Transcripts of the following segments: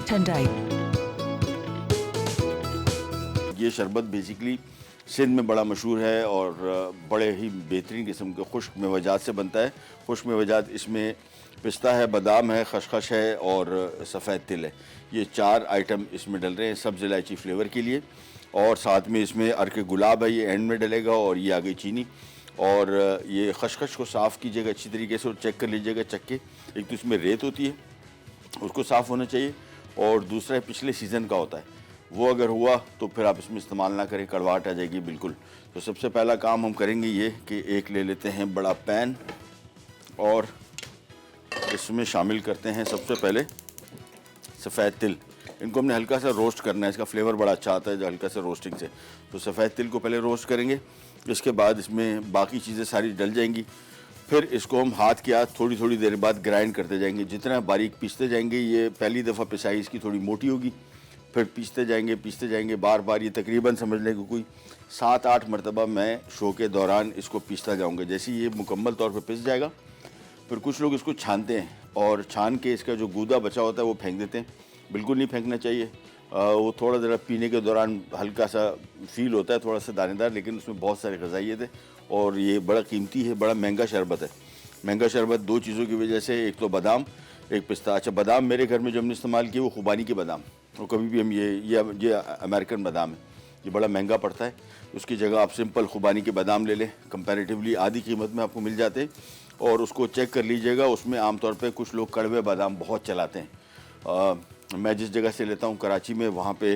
ठंडाई। ये शरबत बेसिकली सिंध में बड़ा मशहूर है और बड़े ही बेहतरीन किस्म के खुश्क मेवजात से बनता है। खुश्क मेवजात इसमें पिस्ता है, बादाम है, खसखस है और सफ़ेद तिल है। ये 4 आइटम इसमें डल रहे हैं सब्ज़ इलायची फ्लेवर के लिए। और साथ में इसमें अर्क गुलाब है, ये एंड में डलेगा। और ये आ गई चीनी। और ये खसखस को साफ़ कीजिएगा अच्छी तरीके से और चेक कर लीजिएगा चक्के। एक तो इसमें रेत होती है, उसको साफ़ होना चाहिए। और दूसरा पिछले सीज़न का होता है, वो अगर हुआ तो फिर आप इसमें इस्तेमाल ना करें, कड़वाहट आ जाएगी बिल्कुल। तो सबसे पहला काम हम करेंगे ये कि एक ले लेते हैं बड़ा पैन और इसमें शामिल करते हैं सबसे पहले सफ़ेद तिल। इनको हमने हल्का सा रोस्ट करना है, इसका फ्लेवर बड़ा अच्छा आता है जो हल्का सा रोस्टिंग से। तो सफ़ेद तिल को पहले रोस्ट करेंगे, इसके बाद इसमें बाकी चीज़ें सारी डल जाएंगी। फिर इसको हम हाथ के हाथ थोड़ी थोड़ी देर बाद ग्राइंड करते जाएंगे। जितना बारीक पीसते जाएंगे, ये पहली दफ़ा पिसाई इसकी थोड़ी मोटी होगी, फिर पीसते जाएंगे बार बार। ये तकरीबन समझ लें कि कोई 7-8 मरतबा मैं शो के दौरान इसको पीसता जाऊंगा। जैसे ये मुकम्मल तौर पे पिस जाएगा, फिर कुछ लोग इसको छानते हैं और छान के इसका जो गूदा बचा होता है वो फेंक देते हैं। बिल्कुल नहीं फेंकना चाहिए। वो थोड़ा ज़रा पीने के दौरान हल्का सा फील होता है, थोड़ा सा दानेदार, लेकिन उसमें बहुत सारी ग़िज़ाइयत है और ये बड़ा कीमती है, बड़ा महंगा शरबत है। महंगा शरबत 2 चीज़ों की वजह से, एक तो बादाम, एक पिस्ता। अच्छा, बादाम मेरे घर में जो हमने इस्तेमाल किए वो खुबानी के बादाम, और कभी भी हम ये अमेरिकन बादाम है, ये बड़ा महंगा पड़ता है। उसकी जगह आप सिंपल खुबानी के बादाम ले लें, कंपैरेटिवली आधी कीमत में आपको मिल जाते हैं। और उसको चेक कर लीजिएगा, उसमें आमतौर पे कुछ लोग कड़वे बादाम बहुत चलाते हैं। मैं जिस जगह से लेता हूँ कराची में, वहाँ पे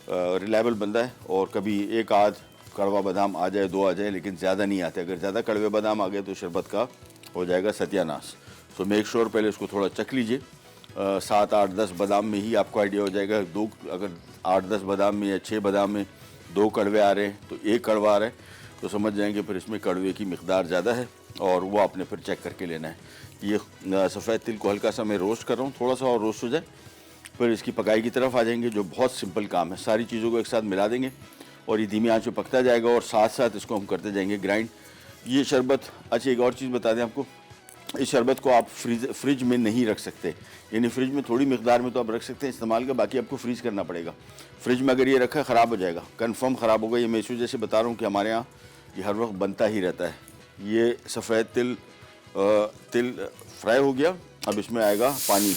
रिलायबल बंदा है और कभी एक आध कड़वा बादाम आ जाए, 2 आ जाए, लेकिन ज़्यादा नहीं आते। अगर ज़्यादा कड़वे बादाम आ गए तो शरबत का हो जाएगा सत्यानाश। सो मेक श्योर पहले इसको थोड़ा चख लीजिए। 7, 8, 10 बादाम में ही आपको आइडिया हो जाएगा। दो, अगर 8, 10 बादाम में या 6 बादाम में 2 कड़वे आ रहे हैं तो 1 कड़वा आ रहा है, तो समझ जाएंगे फिर इसमें कड़वे की मिकदार ज़्यादा है और वो आपने फिर चेक करके लेना है। ये सफ़ेद तिल को हल्का सा मैं रोस्ट कर रहा हूँ, थोड़ा सा और रोस्ट हो जाए फिर इसकी पकाई की तरफ आ जाएंगे, जो बहुत सिंपल काम है। सारी चीज़ों को एक साथ मिला देंगे और ये धीमी आंच पे पकता जाएगा और साथ साथ इसको हम करते जाएंगे ग्राइंड। ये शरबत, अच्छा एक और चीज़ बता दें आपको, इस शरबत को आप फ्रिज में नहीं रख सकते, यानी फ्रिज में थोड़ी मिकदार में तो आप रख सकते हैं इस्तेमाल का, बाकी आपको फ्रीज़ करना पड़ेगा। फ्रिज में अगर ये रखा ख़राब हो जाएगा, कंफर्म ख़राब होगा। ये मैं इस वजह से बता रहा हूँ कि हमारे यहाँ ये हर वक्त बनता ही रहता है। ये सफ़ेद तिल फ्राई हो गया। अब इसमें आएगा पानी,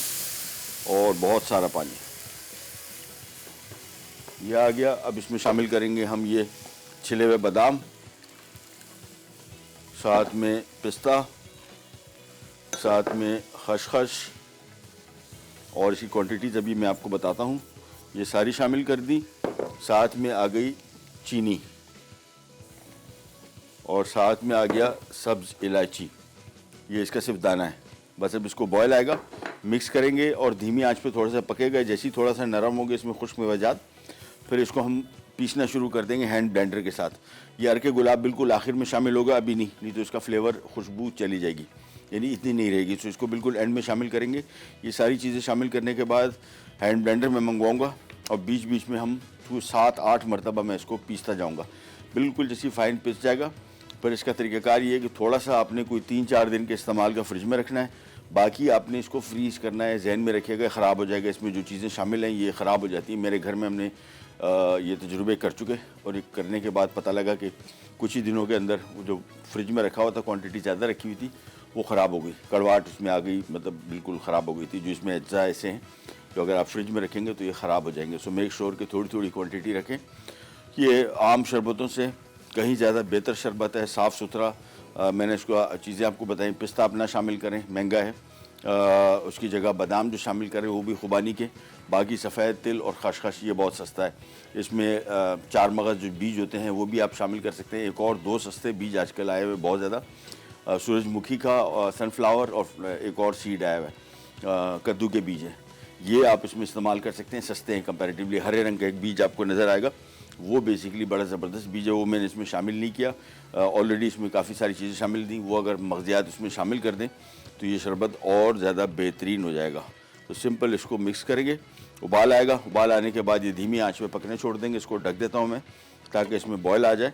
और बहुत सारा पानी ये आ गया। अब इसमें शामिल करेंगे हम ये छिले हुए बादाम, साथ में पिस्ता, साथ में खसखस, और इसकी क्वांटिटीज़ अभी मैं आपको बताता हूँ। ये सारी शामिल कर दी। साथ में आ गई चीनी और साथ में आ गया सब्ज़ इलायची। ये इसका सिर्फ दाना है बस। अब इसको बॉयल आएगा, मिक्स करेंगे और धीमी आंच पे थोड़ा सा पकेगा। जैसे ही थोड़ा सा नरम हो गया इसमें खुश्क मेवजात, फिर इसको हम पीसना शुरू कर देंगे हैंड ब्लेंडर के साथ। ये अर्के गुलाब बिल्कुल आखिर में शामिल होगा, अभी नहीं तो इसका फ्लेवर खुशबू चली जाएगी, यानी इतनी नहीं रहेगी। तो इसको बिल्कुल एंड में शामिल करेंगे। ये सारी चीज़ें शामिल करने के बाद हैंड ब्लेंडर में मंगवाऊँगा और बीच बीच में हम 7-8 मरतबा मैं इसको पीसता जाऊँगा, बिल्कुल जैसे फ़ाइन पिस जाएगा। पर इसका तरीक़ाकार ये है कि थोड़ा सा आपने कोई 3-4 दिन के इस्तेमाल का फ्रिज में रखना है, बाकी आपने इसको फ्रीज़ करना है। जहन में रखिएगा ख़राब हो जाएगा, इसमें जो चीज़ें शामिल हैं ये ख़राब हो जाती हैं। मेरे घर में हमने ये तजुर्बे कर चुके और ये करने के बाद पता लगा कि कुछ ही दिनों के अंदर वो जो फ्रिज में रखा हुआ था, क्वांटिटी ज़्यादा रखी हुई थी, वो ख़राब हो गई, कड़वाहट उसमें आ गई, मतलब बिल्कुल ख़राब हो गई थी। जो इसमें अज्जा ऐसे हैं जो अगर आप फ्रिज में रखेंगे तो ये ख़राब हो जाएंगे। सो मेक श्योर कि थोड़ी थोड़ी क्वांटिटी रखें। ये आम शरबतों से कहीं ज़्यादा बेहतर शरबत है, साफ़ सुथरा। मैंने इसको चीज़ें आपको बताई। पिस्ता अपना शामिल करें, महंगा है, उसकी जगह बादाम जो शामिल करें वो भी खुबानी के। बाकी सफ़ेद तिल और खसखस ये बहुत सस्ता है। इसमें 4 मगज़ जो बीज होते हैं वो भी आप शामिल कर सकते हैं। एक और 2 सस्ते बीज आजकल आए हुए बहुत ज़्यादा, सूरजमुखी का, सनफ्लावर, और एक और सीड आया हुआ है, कद्दू के बीज है। ये आप इसमें इस्तेमाल कर सकते हैं, सस्ते हैं कंपैरेटिवली। हरे रंग का एक बीज आपको नज़र आएगा, वो बेसिकली बड़ा ज़बरदस्त बीज है, वो मैंने इसमें शामिल नहीं किया। ऑलरेडी इसमें काफ़ी सारी चीज़ें शामिल थी, वो अगर मग़ज़ियात उसमें शामिल कर दें तो ये शरबत और ज़्यादा बेहतरीन हो जाएगा। तो सिंपल इसको मिक्स करेंगे, उबाल आएगा, उबाल आने के बाद ये धीमी आंच पे पकने छोड़ देंगे। इसको ढक देता हूँ मैं ताकि इसमें बॉयल आ जाए।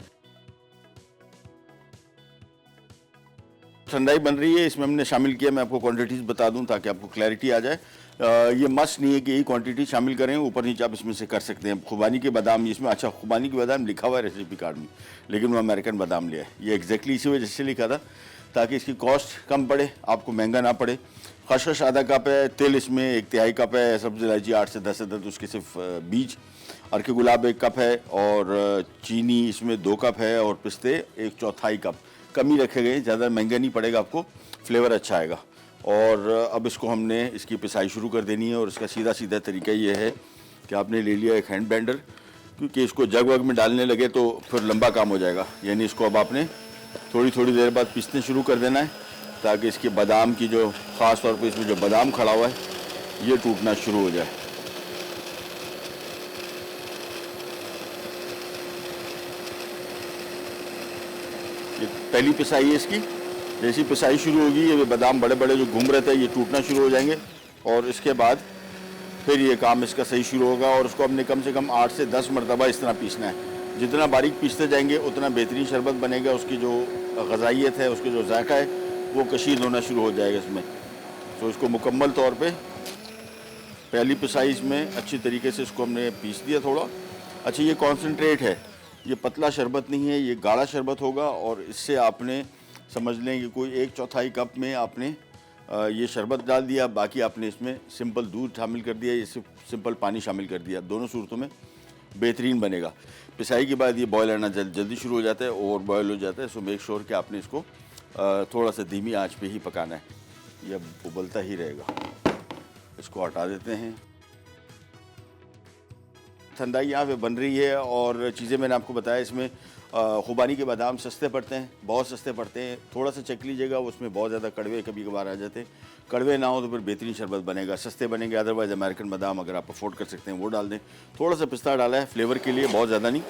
ठंडाई बन रही है, इसमें हमने शामिल किया, मैं आपको क्वांटिटीज़ बता दूं ताकि आपको क्लैरिटी आ जाए। ये मस्ट नहीं है कि यही क्वांटिटी शामिल करें, ऊपर नीचे आप इसमें से कर सकते हैं। खुबानी के बादाम इसमें, अच्छा खुबानी के बादाम लिखा हुआ है रेसिपी कार्ड में, लेकिन वो अमेरिकन बादाम लिया है। ये एग्जैक्टली इसी वजह से लिखा था ताकि इसकी कॉस्ट कम पड़े, आपको महंगा ना पड़े। खसखस आधा कप है, तिल इसमें 1/3 कप है, सब्ज़ी इलायची 8 से 10 अदद उसके सिर्फ बीज, अर्के गुलाब 1 कप है, और चीनी इसमें 2 कप है, और पिस्ते 1/4 कप। कम ही रखे गए, ज़्यादा महंगा नहीं पड़ेगा आपको, फ्लेवर अच्छा आएगा। और अब इसको हमने इसकी पिसाई शुरू कर देनी है। और इसका सीधा सीधा तरीका ये है कि आपने ले लिया एक हैंड ब्लेंडर, क्योंकि इसको जग वग में डालने लगे तो फिर लंबा काम हो जाएगा। यानी इसको अब आपने थोड़ी थोड़ी देर बाद पीसने शुरू कर देना है, ताकि इसके बादाम की जो ख़ास तौर पे इसमें जो बादाम खड़ा हुआ है ये टूटना शुरू हो जाए। ये पहली पिसाई है इसकी। जैसी पिसाई शुरू होगी, ये बादाम बड़े बड़े जो घूम रहे थे ये टूटना शुरू हो जाएंगे, और इसके बाद फिर ये काम इसका सही शुरू होगा। और उसको हमने कम से कम 8 से 10 मरतबा इस तरह पीसना है। जितना बारीक पीसते जाएंगे उतना बेहतरीन शरबत बनेगा, उसकी जो ग़ज़ाइयत है, उसके जो जायका है वो कशीद होना शुरू हो जाएगा इसमें। तो इसको मुकम्मल तौर पे पहली पिसाई में अच्छी तरीके से इसको हमने पीस दिया थोड़ा। अच्छा, ये कॉन्सनट्रेट है, ये पतला शरबत नहीं है, ये गाढ़ा शरबत होगा। और इससे आपने समझ लें कि कोई 1/4 कप में आपने ये शरबत डाल दिया, बाकी आपने इसमें सिंपल दूध शामिल कर दिया, ये सिंपल पानी शामिल कर दिया। दोनों सूरतों में बेहतरीन बनेगा। पिसाई के बाद ये बॉयल आना जल्दी शुरू हो जाता है, ओवर बॉयल हो जाता है। सो मेक श्योर कि आपने इसको थोड़ा सा धीमी आंच पे ही पकाना है, ये उबलता ही रहेगा। इसको हटा देते हैं। ठंडाई यहाँ पे बन रही है, और चीज़ें मैंने आपको बताया इसमें खुबानी के बादाम सस्ते पड़ते हैं, बहुत सस्ते पड़ते हैं। थोड़ा सा चेक लीजिएगा, उसमें बहुत ज़्यादा कड़वे कभी कभार आ जाते हैं। कड़वे ना हो तो फिर बेहतरीन शरबत बनेगा, सस्ते बनेंगे। अदरवाइज़ अमेरिकन बादाम अगर आप अफोर्ड कर सकते हैं वो डाल दें। थोड़ा सा पिस्ता डाला है फ्लेवर के लिए, बहुत ज़्यादा नहीं।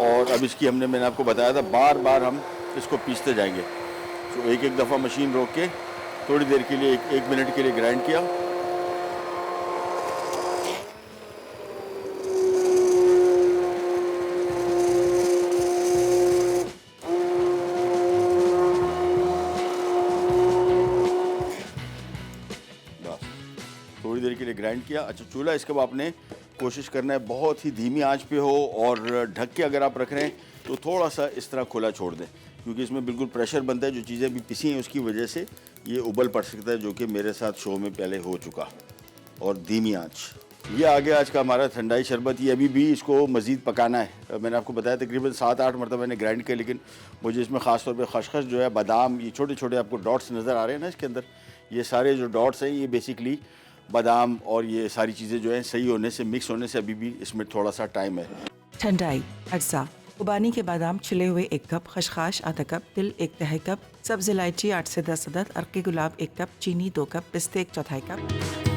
और अब इसकी मैंने आपको बताया था, बार बार हम इसको पीसते जाएंगे। तो एक एक दफ़ा मशीन रोक के थोड़ी देर के लिए, एक मिनट के लिए ग्राइंड किया। थोड़ी देर के लिए ग्राइंड किया। अच्छा, चूल्हा इसके बाद आपने कोशिश करना है बहुत ही धीमी आंच पे हो, और ढक के अगर आप रख रहे हैं तो थोड़ा सा इस तरह खुला छोड़ दें, क्योंकि इसमें बिल्कुल प्रेशर बनता है। जो चीज़ें अभी पिसी हैं उसकी वजह से ये उबल पड़ सकता है, जो कि मेरे साथ शो में पहले हो चुका। और धीमी आंच, ये आ गया आज का हमारा ठंडाई शरबत। ये अभी भी इसको मज़ीद पकाना है। मैंने आपको बताया तकरीबन 7-8 मरतबा मैंने ग्राइंड किया, लेकिन मुझे इसमें ख़ास तौर पे खसखस जो है, बादाम, ये छोटे छोटे आपको डॉट्स नज़र आ रहे हैं ना इसके अंदर, ये सारे जो डॉट्स हैं ये बेसिकली बादाम, और ये सारी चीज़ें जो हैं सही होने से, मिक्स होने से अभी भी इसमें थोड़ा सा टाइम है। ठंडाई अज्जा: खुबानी के बादाम छिले हुए 1 कप, खसखस आधा कप, तिल 1/3 कप, सब्ज़ इलायची 8 से 10 अदद, अर्के गुलाब 1 कप, चीनी 2 कप, पिस्ते 1/4 कप।